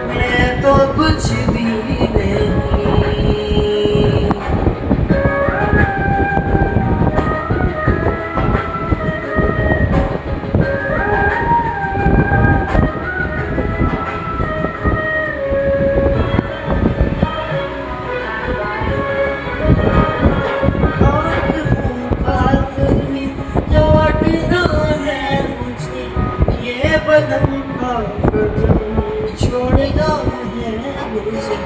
मैं तो कुछ भी नहीं। बदन का कदम छोड़ना है मुझे,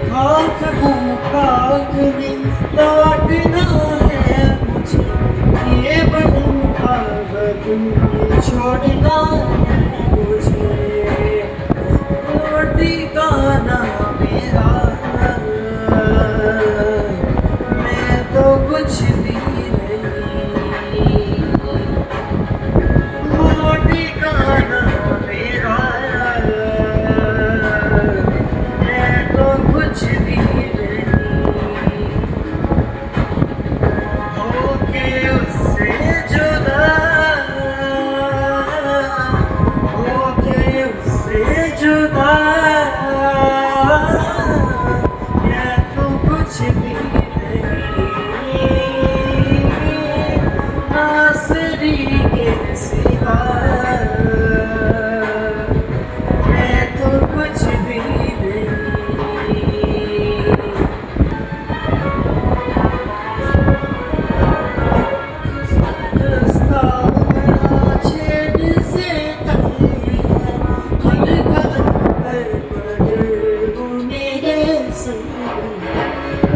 खाक हूँ खाक में लौटना है मुझे, ये बदन का कदम छोड़ना है मुझे। रोटी का ना मेरा, मैं तो कुछ भी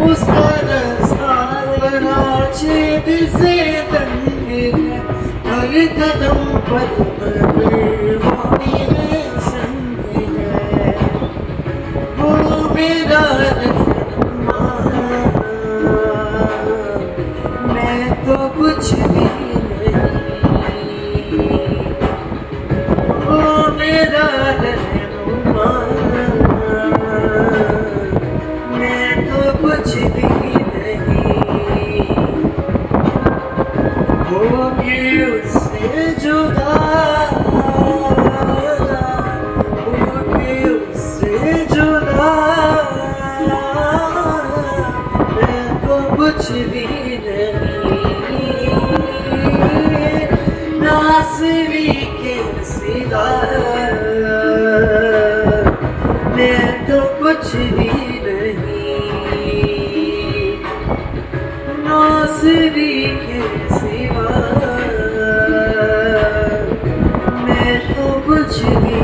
उसका रसावना छेद से तंग है, हर कदम पर वो मेरे संग है, वो मेरा रहनुमा। मैं तो कुछ भी नहीं, वो मेरा रहनुमा। कुछ भी नहीं होगी उससे जुदा, होगी उससे जुदा। मैं तो कुछ भी नहीं, नासरी के सिवा। मैं तो कुछ भी नासरी के सिवा, मैं तो कुछ भी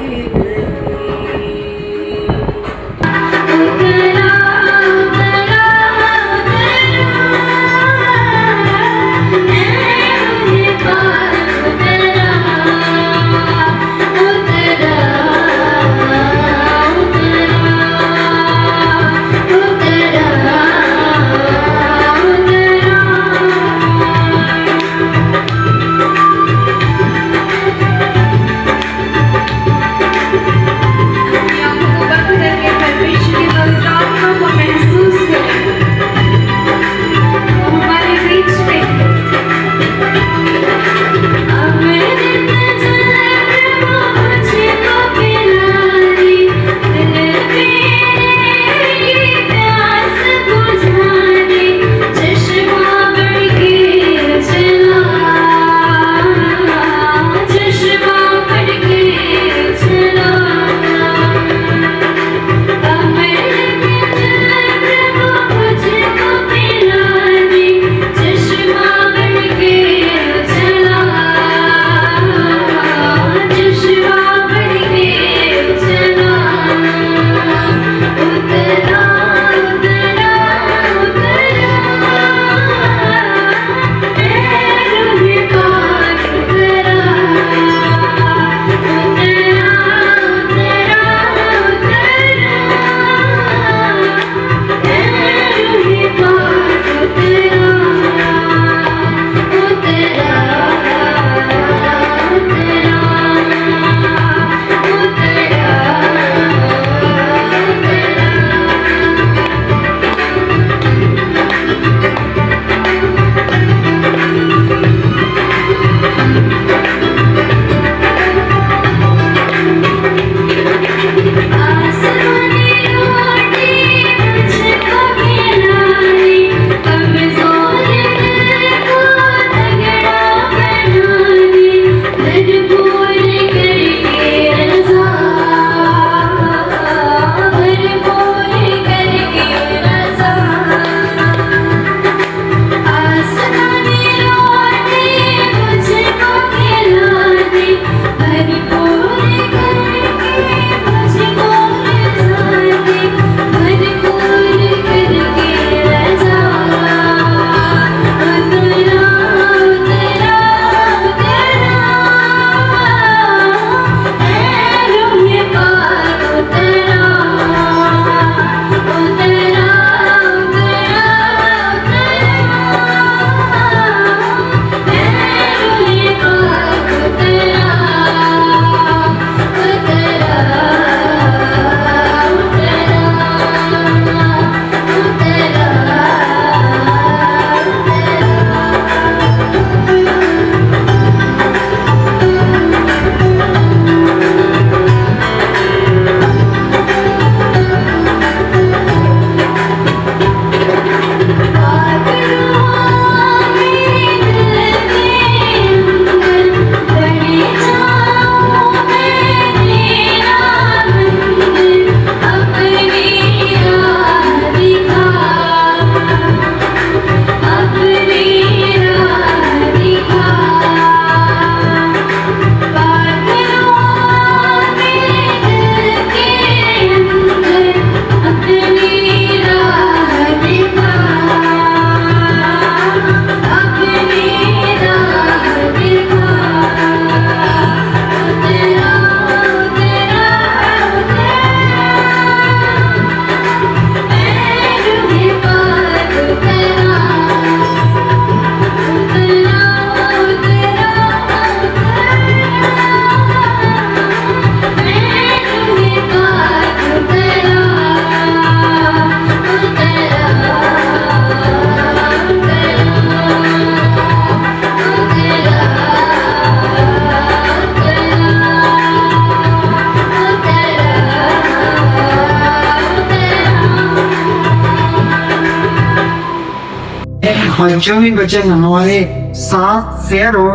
और जो भी वचन हमारे साथ शेयर हो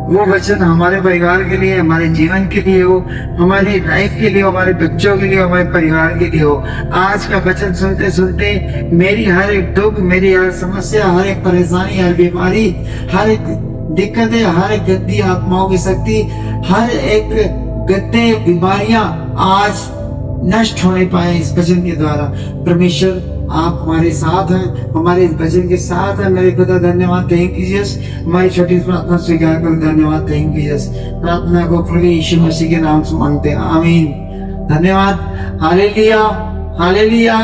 वो वचन हमारे परिवार के लिए, हमारे जीवन के लिए हो, हमारी लाइफ के लिए, हमारे बच्चों के लिए, हमारे परिवार के लिए हो। आज का वचन सुनते सुनते मेरी हर एक दुख, मेरी हर समस्या, हर एक परेशानी, हर बीमारी, हर एक दिक्कतें, हर एक गंदी आत्माओं की शक्ति, हर एक गंदे बीमारियां आज नष्ट होने पाए इस वचन के द्वारा। परमेश्वर आप हमारे साथ हैं, हमारे इस वचन के साथ हैं। मेरे खुदा धन्यवाद, थैंक यू जीसस। हमारी छोटी प्रार्थना स्वीकार कर, धन्यवाद, थैंक यू जीसस। प्रार्थना को प्रभु यीशु मसीह के नाम से मांगते हैं, आमीन। धन्यवाद। Hallelujah, hallelujah,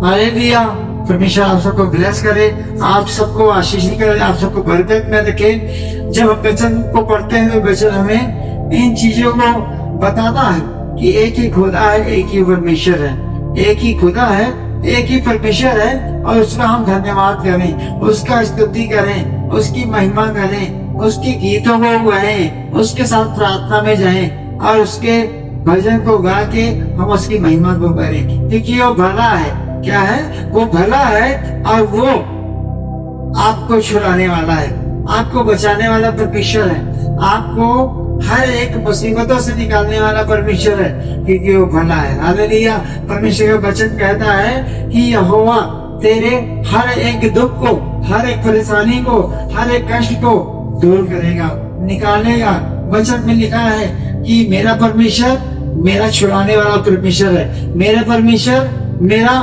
hallelujah. परमेश्वर आप सबको ब्लेस करे, आप सबको आशीष करे, आप सबको बरकत में रखे। जब हम वचन को पढ़ते हैं तो वचन हमें इन चीजों को बताता है कि एक ही खुदा है, एक ही परमेश्वर है, एक ही खुदा है, एक ही परमेश्वर है, और उसका हम धन्यवाद करें, उसका स्तुति करें, उसकी महिमा करें, उसके गीतों को गाएं, उसके साथ प्रार्थना में जाएं और उसके भजन को गा के हम उसकी महिमा को करें, क्योंकि वो भला है। क्या है? वो भला है और वो आपको छुड़ाने वाला है, आपको बचाने वाला परमेश्वर है, आपको हर एक मुसीबतों से निकालने वाला परमेश्वर है, क्योंकि वो भला है। हालेलुया। परमेश्वर का वचन कहता है कि यहोवा तेरे हर एक दुख को, हर एक परेशानी को, हर एक कष्ट को दूर करेगा, निकालेगा। वचन में लिखा है कि मेरा परमेश्वर मेरा छुड़ाने वाला परमेश्वर है, मेरा परमेश्वर मेरा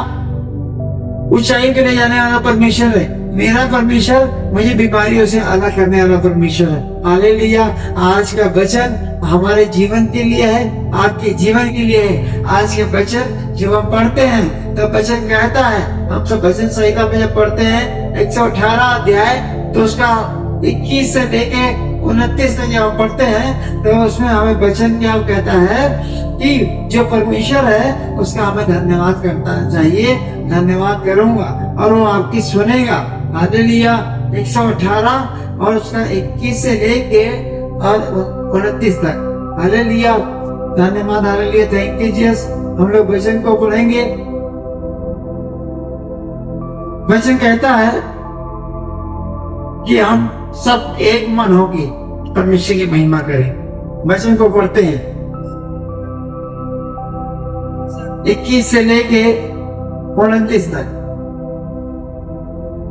ऊंचाई पे ले जाने वाला परमेश्वर है, मेरा परमेश्वर मुझे बीमारियों से अलग करने वाला परमेश्वर है। हालेलुया। आज का वचन हमारे जीवन के लिए है, आपके जीवन के लिए है। आज के वचन जब हम पढ़ते हैं तो वचन कहता है, हम सब भजन संहिता में जब पढ़ते हैं 118 अध्याय, तो उसका 21 से लेके 29 तक जब हम पढ़ते हैं तो उसमें हमें वचन क्या कहता है कि जो परमेश्वर है उसका हमें धन्यवाद करना चाहिए। धन्यवाद करूंगा और वो आपकी सुनेगा। हालेलुया। 118 और उसका 21 से लेके और 29 तक। हालेलुया। धन्यवाद, हालेलुया, थैंक यू जीसस। हम लोग वचन को पढ़ेंगे। वचन कहता है कि हम सब एक मन होके परमेश्वर की महिमा करें। वचन को पढ़ते हैं 21 से लेके 29 तक।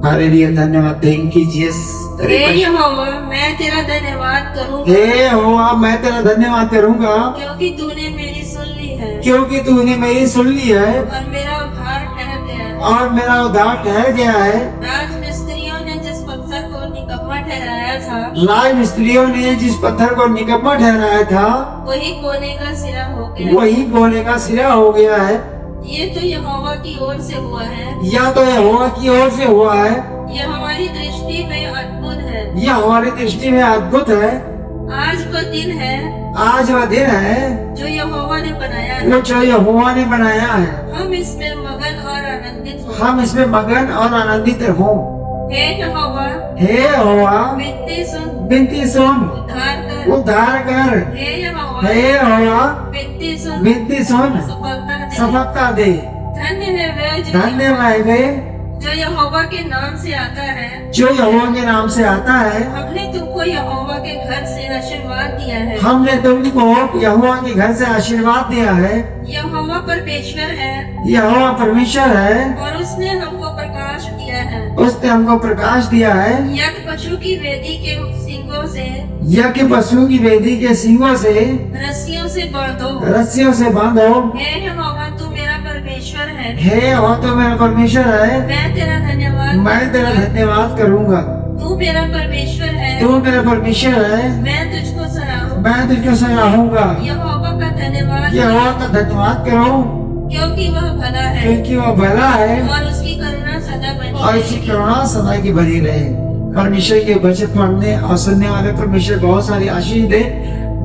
हालेलुया। धन्यवाद, थैंक यू जीसस। हे यहोवा मैं तेरा धन्यवाद करूंगा, हे यहोवा मैं तेरा धन्यवाद करूंगा, क्योंकि तूने मेरी सुन ली है, क्योंकि तूने मेरी सुन ली है और मेरा उद्धार ठहर गया है। और मेरा उद्धार ठहर गया है। राजमिस्त्रियों ने जिस पत्थर को निकम्मा ठहराया था, राजमिस्त्रियों ने जिस पत्थर को निकम्मा ठहराया था, वही कोने का सिरा हो गया। वही कोने का सिरा हो गया है। ये तो यहोवा की ओर से हुआ है, या तो यहोवा की ओर से हुआ है, यह हमारी दृष्टि में अद्भुत है। यह हमारी दृष्टि में अद्भुत है। आज का दिन है, आज वह दिन है जो यहोवा ने बनाया है, वो जो यहोवा ने बनाया है। हम इसमें मगन और आनंदित हो। हम इसमें मगन और आनंदित हों। हे यहोवा हे यहोवा विनती सुन, विनती सुन, उद्धार कर। उद्धार कर। हे यहोवा हे यहोवा विनती सुन, विनती सुन, सफलता दे। सफलता दे। धन्य है वह धन्य है वे जो यहोवा के नाम से आता है। जो यहोवा के नाम से आता है। हमने तुमको यहोवा के घर से आशीर्वाद दिया है। हमने तुमको यहोवा के घर से आशीर्वाद दिया है। यहोवा परमेश्वर है, यहोवा परमेश्वर है और उसने हमको प्रकाश दिया है। उसने हमको प्रकाश दिया है। यज्ञ पशु की वेदी के सींगों से, यज्ञ पशु की वेदी के सींगों से, रस्सियों से बांधो। रस्सियों से बांधो। हे यहोवा तू मेरा परमेश्वर है, हे यहोवा तो मेरा परमेश्वर है, मैं तेरा धन्यवाद। मैं तेरा धन्यवाद करूंगा। तू मेरा परमेश्वर है, तू मेरा परमेश्वर है, मैं तुझको सराहूं। मैं तुझको सराहूंगा। यहोवा का धन्यवाद, यहोवा का धन्यवाद करो, क्योंकि वह भला है क्योंकि वह भला है और उसकी करुणा सदा बनी और इसकी रहेगी। करुणा सदा की बनी रहे। परमेश्वर के वचन पढ़ने और सुनने वाले परमेश्वर बहुत सारी आशीष दे,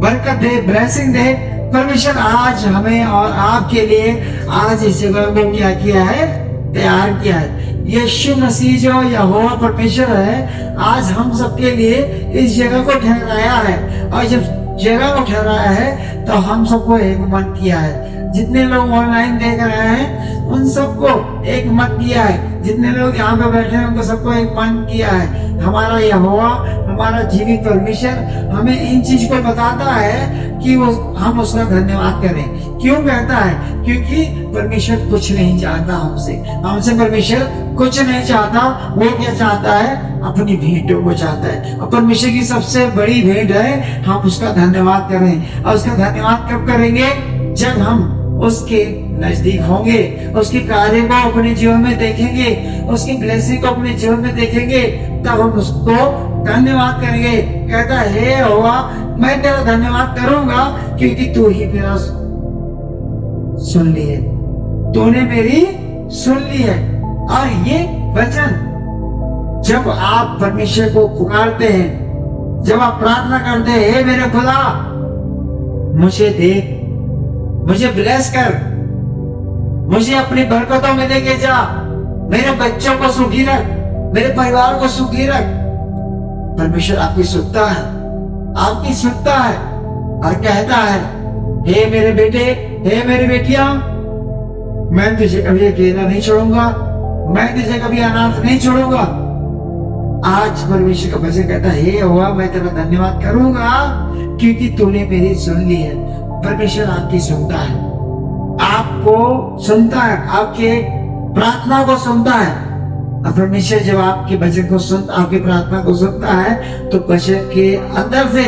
बरकत दे, ब्लेसिंग दे। परमेश्वर आज हमें और आपके लिए आज इस जगह को क्या किया है? तैयार किया है। यीशु मसीह जो यहोवा परमेश्वर है, आज हम सबके लिए इस जगह को ठहराया है, और जब जगह को ठहराया है तो हम सबको एक मन किया है। जितने लोग ऑनलाइन देख रहे हैं उन सबको एक मत किया है। जितने लोग यहाँ पे बैठे हैं उनको सबको एक मन किया है। हमारा यहोवा, हमारा जीवित परमेश्वर हमें इन चीज को बताता है कि वो हम उसका धन्यवाद करें। क्यों कहता है? क्योंकि परमेश्वर कुछ नहीं चाहता हमसे परमेश्वर कुछ नहीं चाहता। वो क्या चाहता है? अपनी भेंटों को चाहता है। और परमेश्वर की सबसे बड़ी भेंट है हम उसका धन्यवाद करें। और उसका धन्यवाद कब करेंगे? जब हम उसके नजदीक होंगे, उसके कार्य को अपने जीवन में देखेंगे, उसकी ब्लेसिंग को अपने जीवन में देखेंगे, तब हम उसको धन्यवाद करेंगे। कहता है, हे यहोवा, मैं तेरा धन्यवाद करूंगा क्योंकि तू ही मेरा सुन ली है, तूने मेरी सुन ली है। और ये वचन जब आप परमेश्वर को पुकारते हैं, जब आप प्रार्थना करते हैं, हे मेरे खुदा मुझे देख, मुझे ब्लेस कर, मुझे अपनी बरकतों में लेके जा, मेरे बच्चों को सुखी रख, मेरे परिवार को सुखी रख। परमेश्वर आपकी सुनता है, आपकी सुनता है और कहता है, हे मेरे बेटे, हे मेरी बेटियां, मैं तुझे कभी अकेला नहीं छोड़ूंगा, मैं तुझे कभी अनाथ नहीं छोड़ूंगा। आज परमेश्वर का वचन कहता है, हे यहोवा, मैं तेरा धन्यवाद करूंगा क्योंकि तूने मेरी सुन ली है। परमेश्वर आपकी सुनता है, आपको सुनता है, आपके प्रार्थना को सुनता है। और परमेश्वर जब आपके वचन को आपकी प्रार्थना को सुनता है तो वचन के अंदर से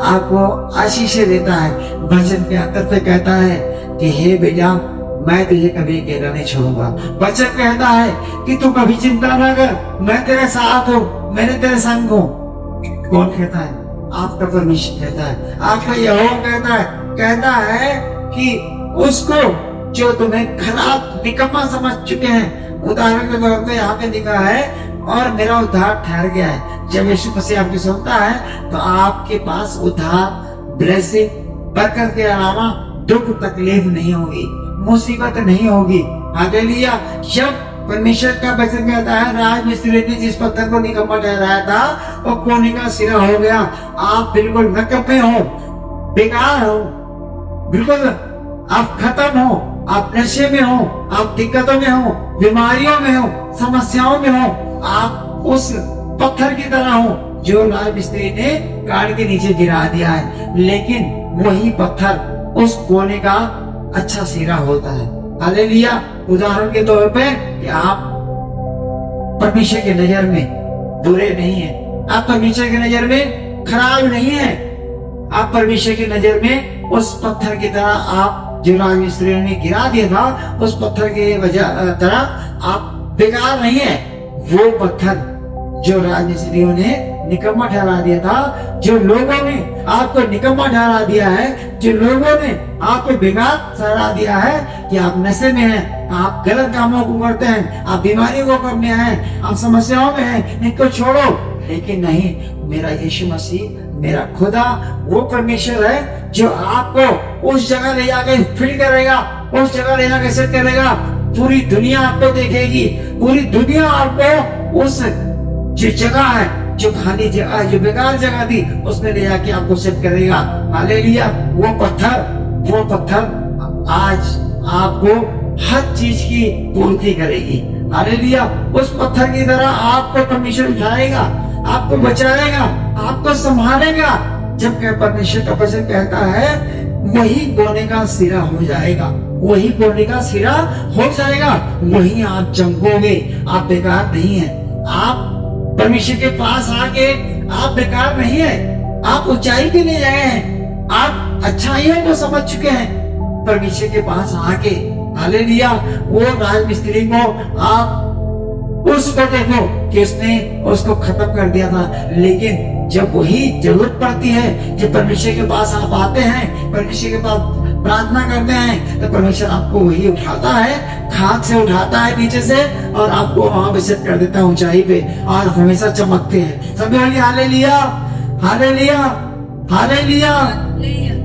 आपको आशीष देता है। वचन के अंदर से कहता है कि हे बेटा, मैं तुझे कभी अकेला नहीं छोड़ूंगा। वचन कहता है कि तू कभी चिंता ना कर, मैं तेरे साथ हूँ, मैंने तेरे संग हूँ। कौन कहता है? आपका परमेश्वर कहता है, आपका यहोवा कहता है कि उसको जो तुम्हें खराब निकम्मा समझ चुके हैं, उदाहरण के तौर पे यहाँ पे लिखा है, और मेरा उद्धार ठहर गया है। जब यीशु मसीह आपकी सुनता है तो आपके पास उद्धार, ब्लेसिंग, बरकत के अलावा दुख तकलीफ नहीं होगी, मुसीबत नहीं होगी। हालेलुया। जब परमेश्वर का वचन कहता है, राजमिस्त्री ने जिस पत्थर को निकम्मा ठहराया था वो कोने का सिरा हो गया। आप बिल्कुल नकम्मे हो, बेकार हो, बिल्कुल आप खत्म हो, आप नशे में हो, आप दिक्कतों में हो, बीमारियों में हो, समस्याओं में हो, आप उस पत्थर की तरह हो जो राजमिस्त्री ने काट के नीचे गिरा दिया है। लेकिन वही पत्थर उस कोने का अच्छा सिरा होता है। हालेलुया। उदाहरण के तौर पे कि आप परमेश्वर की नजर में बुरे नहीं है, आप परमेश्वर की नजर में खराब नहीं है, आप परमेश्वर की नजर में उस पत्थर की तरह, आप जो राजमिस्त्री ने गिरा दिया था उस पत्थर के वजह तरह आप बेकार नहीं है। वो पत्थर जो राजमिस्त्रियों ने निकम्मा ठहरा दिया था, जो लोगों ने आपको निकम्मा ठहरा दिया है, जो लोगों ने आपको बेकार ठहरा दिया है कि आप नशे में हैं, आप गलत कामों को करते हैं, आप बीमारियों को करने हैं, आप समस्याओं में हैं, इनको छोड़ो। लेकिन नहीं, मेरा यीशु मसीह, मेरा खुदा वो परमेश्वर है जो आपको उस जगह ले जाकर फिट करेगा, उस जगह ले जाकर सेट करेगा। पूरी दुनिया आपको देखेगी, पूरी दुनिया आपको उस जो जगह है, जो खाली जगह, जो बेकार जगह थी, उसमें ले जाके आपको सेट करेगा। हालेलुया। वो पत्थर आज आपको हर चीज की पूर्ति करेगी। हालेलुया। उस पत्थर की तरह आपको परमेश्वर उठाएगा, आपको बचाएगा, आपको संभालेगा। जब परमेश्वर का वचन कहता है वही कोने का सिरा हो जाएगा, वही कोने का सिरा हो जाएगा, वही आप चमकोगे। आप बेकार नहीं है, आप परमेश्वर के पास आके आप बेकार नहीं है, आप ऊंचाई पे ले गए हैं, आप अच्छाइयों को समझ चुके हैं परमेश्वर के पास आके। हालेलुया। वो राजमिस्त्री को आप उसको देखो कि उसने उसको खत्म कर दिया था, लेकिन जब वही जरूरत पड़ती है, जब परमेश्वर के पास आप आते हैं, परमेश्वर के पास प्रार्थना करते हैं, तो परमेश्वर आपको वही उठाता है, खाक से उठाता है नीचे से, और आपको वहां पे सेट कर देता है ऊंचाई पे, और हमेशा चमकते हैं। सभी हालेलुया, हालेलुया, हालेलुया।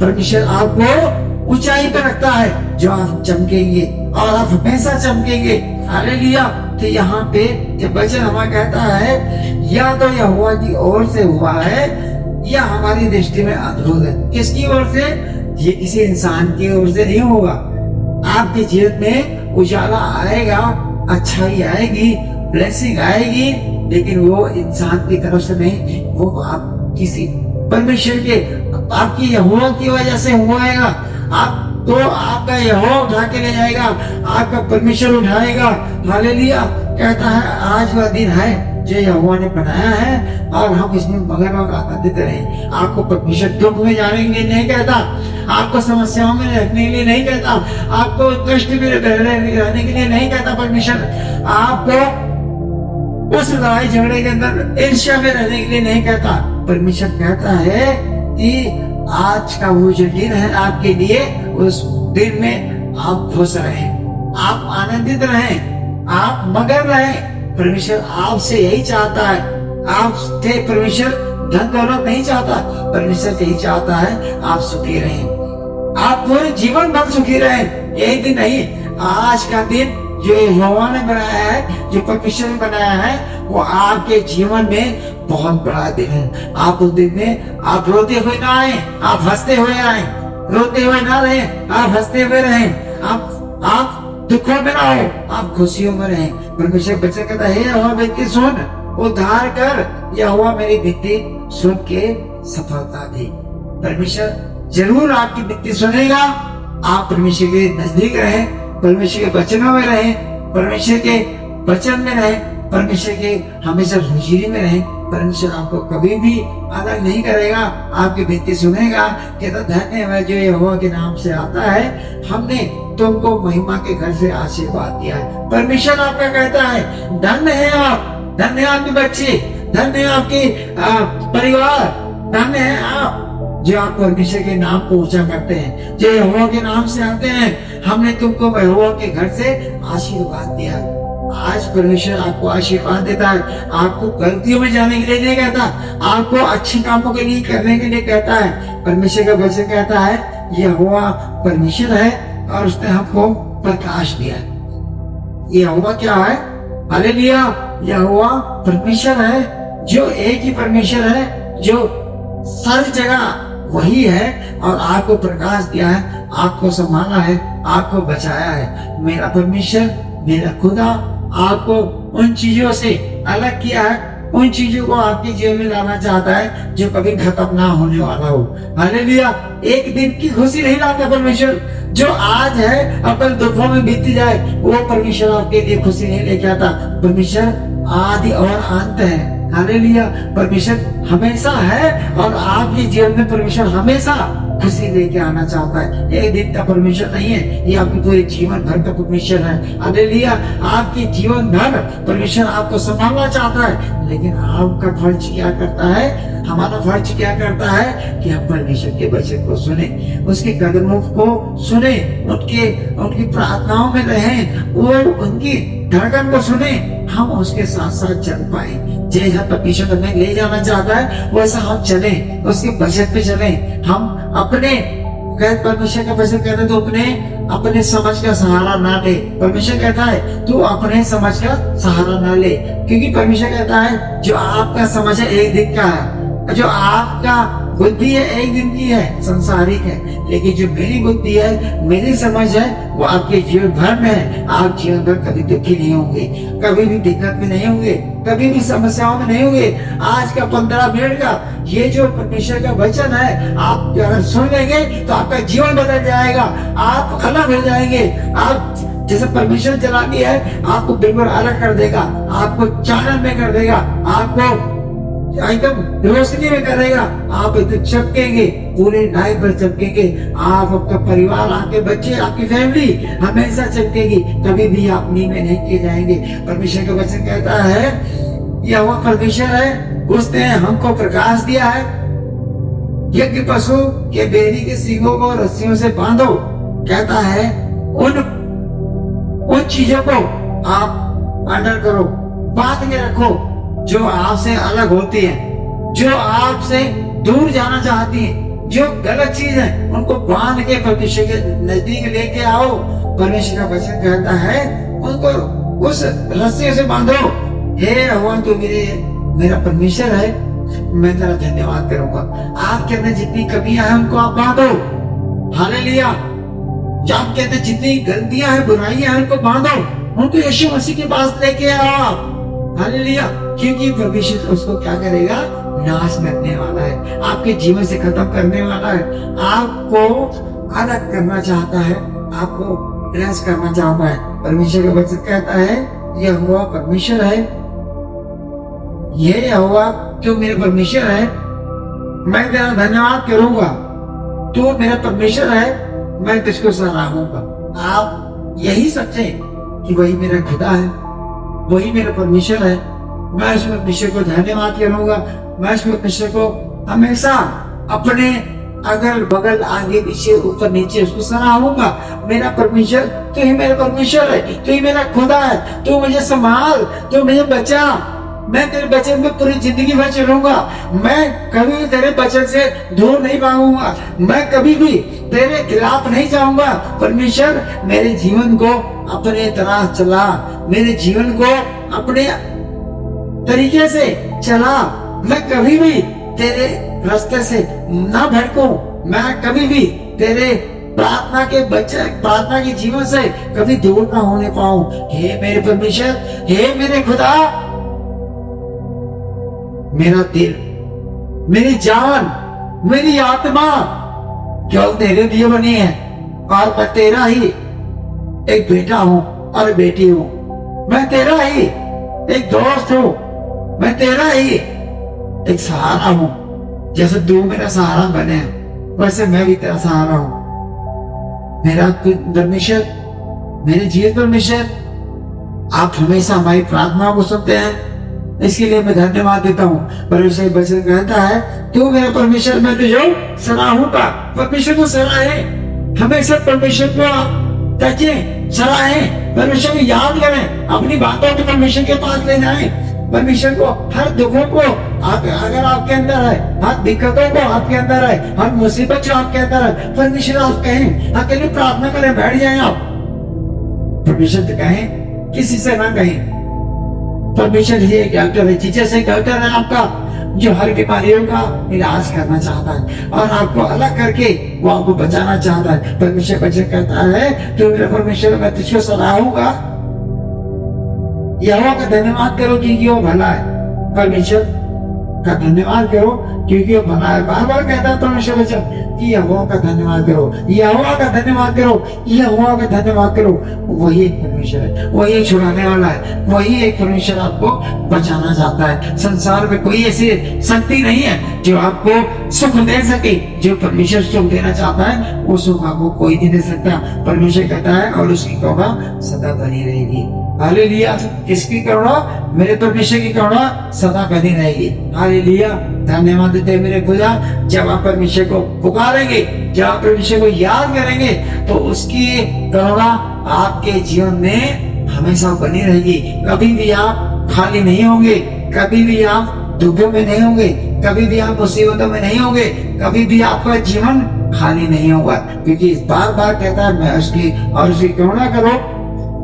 परमेश्वर आपको ऊंचाई पे रखता है जो आप चमकेंगे, और आप हमेशा चमकेंगे। हालेलुया। तो यहाँ पे जब वचन हमारा कहता है या तो यहोवा की ओर से हुआ है या हमारी दृष्टि में अद्भुत है। किसकी ओर से? ये किसी इंसान की ओर से नहीं होगा। आपके जीवन में उजाला आएगा, अच्छाई आएगी, ब्लेसिंग आएगी, लेकिन वो इंसान की तरफ से नहीं, वो आप किसी परमेश्वर के, आपकी यहोवा की वजह से होएगा। आप तो आपका यहोवा उठा के ले जाएगा, आपका परमेश्वर उठाएगा। हालेलुया। कहता है आज वह दिन है जो यहोवा ने बनाया है और हम इसमें मगन और आनंदित रहें। आपको परमेश्वर दुख में जाने के लिए नहीं कहता, आपको समस्याओं में रहने के लिए नहीं कहता, आपको कष्ट में रहने के लिए नहीं कहता परमेश्वर, आपको उस लड़ाई झगड़े के अंदर ईर्ष्या में रहने के लिए नहीं कहता। परमेश्वर कहता है कि आज का वो जो दिन है आपके लिए, उस दिन में आप खुश रहें, आप आनंदित रहें, आप मगन रहें। परमेश्वर आपसे यही चाहता है। आपसे परमेश्वर धन दौलत नहीं चाहता, परमेश्वर यही चाहता है आप सुखी रहें, आप पूरे जीवन भर सुखी रहें। एक दिन नहीं, आज का दिन जो यहोवा ने बनाया है, जो परमेश्वर ने बनाया है, वो आपके जीवन में बहुत बड़ा दिन है। आप उस दिन में आप रोते हुए ना आए, आप हंसते हुए आए। रोते हुए ना रहे, आप हंसते हुए रहे। आप दुखों में ना हो, आप खुशियों में रहे। परमेश्वर बच्चा कहता है यहोवा विनती सुन, उद्धार कर, यहोवा मेरी विनती सुन के सफलता दे। परमेश्वर जरूर आपकी विनती सुनेगा। आप परमेश्वर के नजदीक रहे, परमेश्वर के वचनों में रहे, परमेश्वर के वचन में रहे, परमेश्वर के हमेशा हुजूरी में रहे। परमेश्वर आपको कभी भी अलग नहीं करेगा, आपकी विनती सुनेगा। कहता धन्य है जो यहोवा के नाम से आता है, हमने तुमको महिमा के घर से आशीर्वाद दिया है। परमेश्वर आपका कहता है धन्य है आप, धन्य है आपके बच्चे, धन्य है आपके परिवार, धन्य है आप जो आप परमेश्वर के नाम को ऊंचा करते हैं, जो यहोवा के नाम से आते हैं। हमने तुमको यहोवा के घर से आशीर्वाद दिया। आज परमेश्वर आपको आशीर्वाद देता है, आपको गलतियों में जाने के लिए नहीं कहता, आपको अच्छे कामों के लिए करने के लिए कहता है। परमेश्वर का वचन कहता है यहोवा परमेश्वर है और उसने हमको प्रकाश दिया है। यहोवा क्या है? हालेलुया। यहोवा परमेश्वर है, जो एक ही परमेश्वर है, जो सारी जगह वही है और आपको प्रकाश दिया है, आपको संभाला है, आपको बचाया है। मेरा परमेश्वर, मेरा खुदा आपको उन चीजों से अलग किया है, उन चीजों को आपके जीवन में लाना चाहता है जो कभी खत्म ना होने वाला हो। हालेलुया। एक दिन की खुशी नहीं लाता परमेश्वर, जो आज है अपन दुखों में बीती जाए, वो परमेश्वर आपके लिए खुशी नहीं लेके आता। परमेश्वर आदि और अंत है। हालेलुया। परमेश्वर हमेशा है और आपके जीवन में परमेश्वर हमेशा खुशी लेके आना चाहता है। एक दिन का परमेश्वर नहीं है, ये आपके पूरे जीवन भर का परमेश्वर है। हालेलुया। आपके जीवन भर परमेश्वर आपको संभालना चाहता है, लेकिन आपका फर्ज क्या करता है, हमारा फर्ज क्या करता है कि हम परमेश्वर के वचन को सुने, उसके कदमों को सुने, उनकी प्रार्थनाओं में रहें, वो उनकी धड़कन को सुने, हम उसके साथ साथ चल पाए। जैसा परमेश्वर हमें ले जाना चाहता है वैसा हम चले, उसके वचन पे चले। हम अपने परमेश्वर का वचन कहता है तो अपने समझ का सहारा ना ले। परमेश्वर कहता है तू अपने समझ का सहारा ना ले, क्योंकि परमेश्वर कहता है जो आपका समझ है एक दिन का है, जो आपका बुद्धि है एक दिन की है, संसारिक है, लेकिन जो मेरी बुद्धि है, मेरी समझ है, वो आपके जीवन भर में है। आप जीवन भर कभी दुखी नहीं होंगे, कभी भी दिक्कत में नहीं होंगे, कभी भी समस्याओं में नहीं होंगे। आज का 15 मिनट का ये जो परमेश्वर का वचन है, आप अगर सुन लेंगे तो आपका जीवन बदल जाएगा, आप अलग हो जाएंगे। आप जैसे परमेश्वर चला दिया है, आपको बिल्कुल अलग कर देगा, आपको चानन में कर देगा, आपको एकदम रोशनी में करेगा। आप एकदम चमकेंगे, पूरे नाइट भर चमकेंगे। आप, आपका परिवार, आपके बच्चे, आपकी फैमिली हमेशा चमकेगी, कभी भी आप नींद में नहीं किए जाएंगे। परमेश्वर का वचन कहता है यह वो परमेश्वर है, उसने हमको प्रकाश दिया है। यज्ञ पशु के बेरी के सींगों को रस्सियों से बांधो। कहता है उन चीजों को आप अंडर करो, बांध के रखो जो आपसे अलग होती है, जो आपसे दूर जाना चाहती है, जो गलत चीज है, उनको बांध के परमेश्वर के नजदीक लेके आओ। परमेश्वर का वचन कहता है उनको उस रस्सी से बांधो। हे यहोवा तू मेरा परमेश्वर है, मैं तेरा धन्यवाद करूंगा। आपके अंदर जितनी कमियां हैं उनको आप बांधो। हालेलुया। आपके अंदर जितनी गलतियां हैं, बुराइयां हैं, उनको बांधो, उनको यीशु मसीह के पास लेके आओ। हालेलुया। क्योंकि परमेश्वर उसको क्या करेगा, नाश करने वाला है, आपके जीवन से खत्म करने वाला है, आपको अलग करना चाहता है, आपको विनाश करना चाहता है। परमेश्वर का वचन कहता है यहोवा परमेश्वर है, ये यहोवा जो मेरे परमेश्वर है, मैं तेरा धन्यवाद करूंगा। तू मेरा परमेश्वर है, मैं तुझको सराहूंगा। आप यही समझे कि वही मेरा खुदा है, वही मेरा परमेश्वर है, मैं उस परमेश्वर को धन्यवाद करूंगा। मैं उस परमेश्वर को हमेशा अपने अगल बगल आगे पीछे ऊपर नीचे उसको सराहूंगा। मेरा परमेश्वर, तू ही मेरा परमेश्वर है, तू ही मेरा खुदा है, तू मुझे संभाल, तू मुझे बचा। मैं तेरे वचन में पूरी जिंदगी भर चलूंगा, मैं कभी भी तेरे वचन से दूर नहीं भागूंगा, मैं कभी भी तेरे खिलाफ नहीं जाऊंगा। परमेश्वर मेरे जीवन को अपने तरह चला, मेरे जीवन को अपने तरीके से चला, मैं कभी भी तेरे रास्ते से ना भटकूं, मैं कभी भी तेरे प्रार्थना के जीवन से कभी दूर ना होने पाऊं। हे मेरे परमेश्वर, हे मेरे खुदा, मेरा दिल, मेरी जान, मेरी आत्मा केवल तेरे लिए बनी है, और मैं तेरा ही एक बेटा हूं और बेटी हूं, मैं तेरा ही एक दोस्त हूं, मैं तेरा ही एक सहारा हूं। जैसे तू मेरा सहारा बने वैसे मैं भी तेरा सहारा हूं। मेरा परमेश्वर, मेरे जीवन परमेश्वर, आप हमेशा हमारी प्रार्थना को सुनते हैं, इसके लिए मैं धन्यवाद देता हूँ। परमेश्वर वचन कहता है तू मेरा परमेश्वर, मैं तुझे सराहूंगा। परमेश्वर को सराहे, हमेशा परमेश्वर को तके, सराहे, परमेश्वर को याद करें, अपनी बातों को परमेश्वर के पास ले जाएं। परमेश्वर को हर दुखों को अगर आपके अंदर है, हर दिक्कतों को आपके अंदर है, हर मुसीबत जो आपके अंदर है, परमेश्वर आप कहें, अकेले प्रार्थना करें, बैठ जाएं आप, परमेश्वर से कहें, किसी से ना कहें। परमेश्वर ये डॉक्टर है, जीसस एक डॉक्टर है आपका, जो हर बीमारियों का इलाज करना चाहता है और आपको अलग करके वो आपको बचाना चाहता है। परमेश्वर बच्चे कहता है तो मेरा परमेश्वर, मैं तुझको सराहूंगा। यहोवा का धन्यवाद करो क्योंकि वो भला है। परमेश्वर का धन्यवाद करो क्योंकि वो भला है। बार बार कहता है परमेश्वर बच्चा कि यहोवा का धन्यवाद करो, यहोवा का धन्यवाद करो, यहोवा का धन्यवाद करो। वही एक परमेश्वर है, वही एक छुड़ाने वाला है, वही एक परमेश्वर आपको बचाना चाहता है। संसार में कोई ऐसी शक्ति नहीं है जो आपको सुख दे सके। जो परमेश्वर सुख देना चाहता है वो सुख आपको कोई नहीं दे सकता। परमेश्वर कहता है और उसकी करुणा सदा बनी रहेगी। हालेलुया। किसकी करुणा? मेरे परमेश्वर की करुणा सदा बनी रहेगी। हालेलुया। धन्यवाद देते हैं मेरे खुदा। जब आप परमेश्वर को पुकारेंगे, जब आप परमेश्वर को याद करेंगे तो उसकी करुणा आपके जीवन में हमेशा बनी रहेगी। कभी भी आप खाली नहीं होंगे, कभी भी आप दुखों में नहीं होंगे, कभी भी आप मुसीबतों में नहीं होंगे, कभी भी आपका जीवन खाली नहीं होगा, क्योंकि बार बार कहता है मैं उसकी करुणा करो,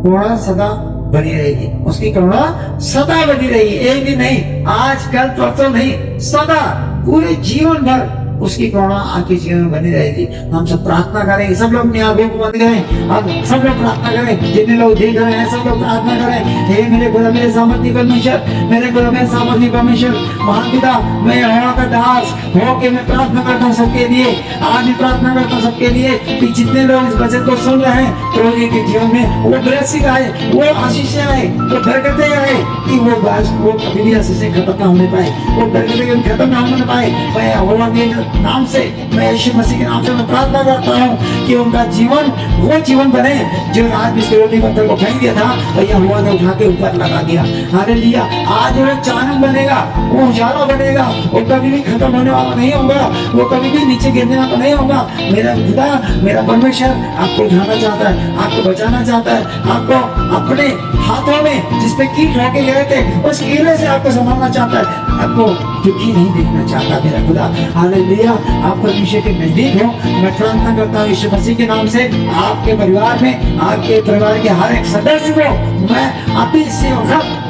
करुणा सदा बनी रहेगी। उसकी करुणा सदा बनी रहेगी, एक दिन नहीं, आज कल परसों नहीं, सदा पूरे जीवन भर उसकी करुणा आपके जीवन में बनी रहेगी। हम सब प्रार्थना करेंगे, सब लोग अपनी आंखों को बंद करें, हम सब लोग प्रार्थना करें। जितने लोग देख रहे हैं सब लोग प्रार्थना करें। हे मेरे खुदा, मेरे सामर्थी परमेश्वर, मेरे खुदा, मेरे सामर्थी परमेश्वर, महान पिता, मैं यहोवा का दास होके मैं प्रार्थना करता हूँ सबके लिए। आज भी प्रार्थना करता हूँ सबके लिए कि जितने लोग इस वचन को सुन रहे हैं तो उनके जीवन में वो ब्लेसिंग आए, वो आशीष आए, वो बरकतें आए, कि वो कभी भी आशीष खत्म ना होने पाए, वो बरकतें खत्म ना होने पाए। मैं यहोवा के नाम से, मैं यीशु मसीह के नाम से मैं प्रार्थना करता हूँ कि उनका जीवन वो जीवन बने जो रात में रोटी पत्थर को फेंक दिया था और यहोवा ने उठा के ऊपर लगा दिया। हालेलुया। आज वो चानक बनेगा, वो उजाला बनेगा, वो कभी भी खत्म होने वाला नहीं होगा, वो कभी भी नीचे गिरने वाला नहीं होगा। मेरा खुदा, मेरा परमेश्वर आपको उठाना चाहता है, आपको बचाना चाहता है, आपको अपने हाथों में जिसपे कीट रखे गए थे उस कीड़े से आपको संभालना चाहता है, आपको दुखी नहीं देखना चाहता मेरा खुदा। हालेलुया। आप परमेश्वर के नजदीक हो। मैं प्रार्थना करता हूँ यीशु मसीह के नाम से, आपके परिवार में, आपके परिवार के हर एक सदस्य को मैं अभी से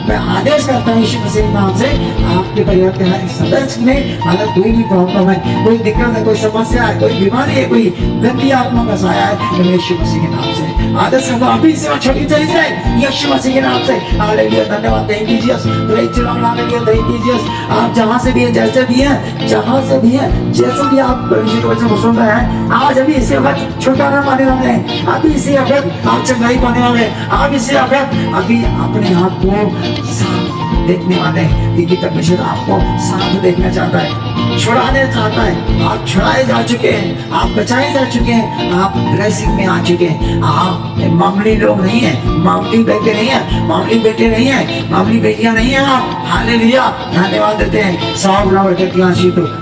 मैं आदेश करता हूँ यीशु मसीह के नाम से आपके परिवार के हर एक सदस्य में अगर कोई भी प्रॉब्लम है, कोई दिक्कत है, कोई समस्या है, कोई बीमारी है, कोई गंदी आत्मा का साया है, मैं यीशु मसीह के नाम से आदेश करता हूँ अभी से छोटी चली जाए यीशु मसीह के नाम से। हालेलुया, धन्यवाद, thank you Jesus, praise Lord, hallelujah, thank you Jesus. आप जहां से भी हैं, जैसे भी हैं, जहां से भी हैं, जैसे भी आप परमेश्वर के वचन को सुन रहे हैं, आज अभी इसी वक्त छुटकारा पाने वाले हैं, अभी इसी वक्त आप चंगाई पाने वाले हैं, आप इसी वक्त अभी अपने आप को साफ देखने वाले हैं, क्योंकि परमेश्वर आपको साफ देखना चाहता है, छुड़ाने चाहता है। आप छुड़ाए जा चुके हैं, आप बचाए जा चुके हैं, आप ब्लेसिंग में आ चुके हैं। आप मामूली लोग नहीं है, मामूली बेटे नहीं है, मामूली बेटे नहीं है, मामूली बेटियां नहीं है आप। हालेलुया, धन्यवाद देते हैं। सब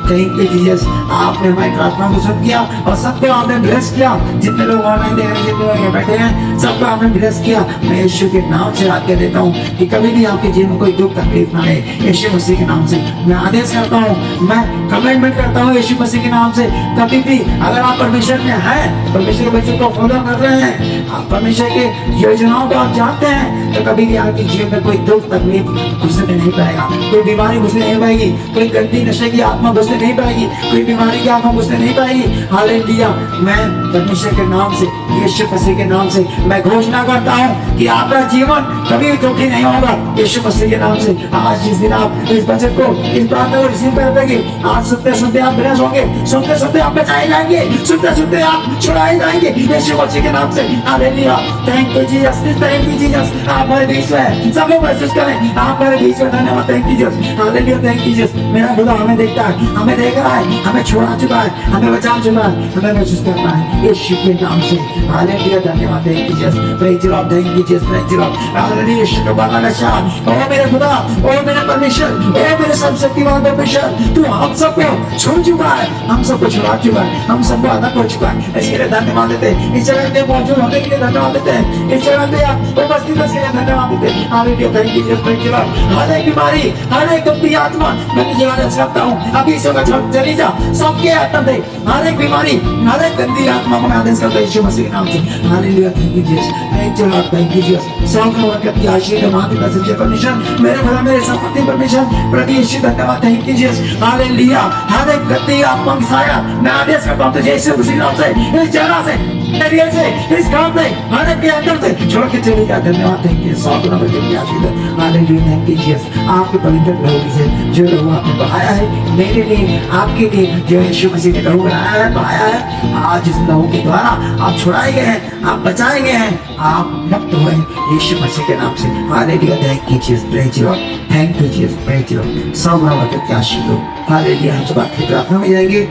थैंक यू जीसस, आपने हमारी प्रार्थना को सुन किया और सबको आपने ब्लेस किया। जितने लोग ऑनलाइन देख रहे हैं, जितने लोग बैठे हैं, सबको आपने ब्लेस किया। मैं यीशु के नाम से आज्ञा देता हूँ कि कभी भी आपके जीवन में कोई दुख तकलीफ ना आए, यीशु मसीह के नाम से मैं आदेश करता हूँ, मैं कमेंटमेंट करता हूँ यीशु मसीह के नाम से। कभी भी अगर आप परमेश्वर में हैं, परमेश्वर के वचन को फॉलो कर रहे हैं, आप परमेश्वर के योजनाओं को आप जानते हैं, तो कभी भी आपके जीवन में कोई दुख तकलीफ घुसने नहीं पाएगा, कोई बीमारी घुसने नहीं पाएगी, कोई गंदी नशे की आत्मा घुसने नहीं पाएगी, कोई बीमारी की आत्मा घुसने नहीं पाएगी। हालेलुया, मैं परमेश्वर के नाम से, यीशु मसीह के नाम से मैं घोषणा करता हूँ कि आपका जीवन कभी दुखी नहीं होगा यीशु मसीह के नाम से। आज जिस दिन आप इस वचन को, इस प्रार्थना को रिसीव कर लेंगे, आज सुनते सुनते आप ब्लेस होंगे, सुनते सुनते आप बचाए जाएंगे, सुनते सुनते आप छुड़ाए जाएंगे यीशु मसीह के नाम से। Hallelujah, thank you Jesus, thank you Jesus. आप हमारे बीच में हैं, सब लोग महसूस करें आप हमारे बीच में। धन्यवाद, thank you Jesus, hallelujah, thank you Jesus. मेरा खुदा हमें देखता है, हमें देख रहा है, हमें छुड़ा चुका है, हमें बचा चुका है, हमें महसूस करना है यीशु के नाम से। हालेलुया, धन्यवाद, thank you Jesus, praise Lord, thank you Jesus, praise Lord, hallelujah, यीशु का बड़ा शान। ओ मेरे खुदा, ओ मेरे परमेश्वर, ओ मेरे सर्वशक्तिमान परमेश्वर, तू हम सबको छोड़ चुका है, हम सबको छुड़ा चुका है, हम सबको अलग कर चुका है। इसके लिए धन्यवाद देते हैं, इस जगह पे मौजूद होने के लिए धन्यवाद देते हैं, इस जगह पे आप उपस्थित होने के लिए धन्यवाद देते हैं। Hallelujah, thank you Jesus, praise Lord. हर एक बीमारी, हर एक गंदी आत्मा मैं तुझे आदेश करता हूँ, अभी से चली जा, सबके आत्मा दे, हर एक बीमारी, हर एक गंदी आत्मा को मैं आदेश करता हूँ यीशु मसीह के नाम से। Hallelujah, thank you Jesus, thank you Lord, thank you Jesus. सब बरकत की आशीष मांगते पैसे परमेश्वर, मेरे खुदा, मेरे संपत्ति परमेश्वर, प्रभु यीशु धन्यवाद, थैंक यू जीसस। हालेलुया, हर एक गंदी आत्मा की साया मैं आदेश करता हूँ तुझे यीशु मसीह के नाम से, इस जगह से, एरिया से, इस गांव में, हर एक के अंदर से छोड़ के चले जा। धन्यवाद, थैंक यू, सब बरकत की आशीष। Hallelujah, thank you Jesus. आपके पवित्र लोग से जो लोग आपने बढ़ाया है मेरे लिए, आपके लिए, जो यीशु मसीह ने लोग बनाया है, बढ़ाया है, आज इस लोगों के द्वारा आप छुड़ाए गए हैं, आप बचाए गए हैं, आप मुक्त हुए यीशु मसीह के नाम से। Hallelujah, thank you Jesus, praise Lord, thank you Jesus, praise Lord. सब बरकत की आशीष हो। हालेलुया, हम सब आपकी प्रार्थना में जाएंगे।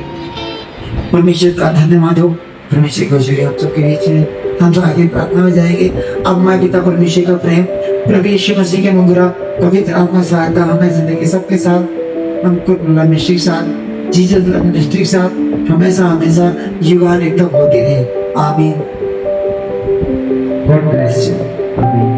परमेश्वर का धन्यवाद हो, परमेश्वर को जरिए आप सबके बीच में हम सब आगे प्रार्थना में जाएंगे। अब मैं पिता परमेश्वर का प्रेम, प्रभु यीशु मसीह के मुंगरा, पवित्र आत्मा सहायता हमें जिंदगी सबके साथ, हमको मिनिस्ट्री के साथ, जीसस मिनिस्ट्री के साथ हमेशा हमेशा युगान एकदम होती रहे। आमीन। God bless you. आमीन।